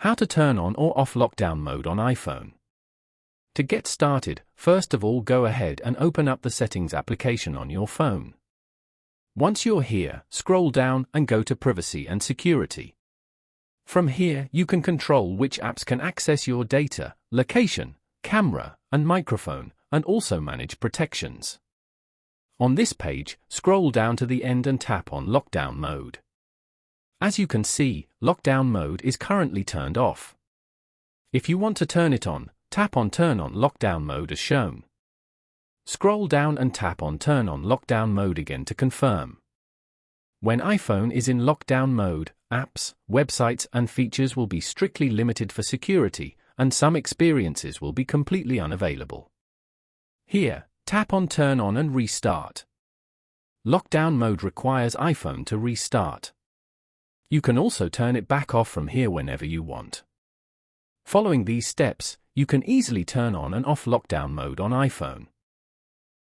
How to turn on or off lockdown mode on iPhone. To get started, first of all go ahead and open up the Settings application on your phone. Once you're here, scroll down and go to Privacy and Security. From here, you can control which apps can access your data, location, camera, and microphone, and also manage protections. On this page, scroll down to the end and tap on Lockdown Mode. As you can see, lockdown mode is currently turned off. If you want to turn it on, tap on Turn on Lockdown Mode as shown. Scroll down and tap on Turn on Lockdown Mode again to confirm. When iPhone is in lockdown mode, apps, websites and features will be strictly limited for security, and some experiences will be completely unavailable. Here, tap on Turn on and Restart. Lockdown mode requires iPhone to restart. You can also turn it back off from here whenever you want. Following these steps, you can easily turn on and off lockdown mode on iPhone.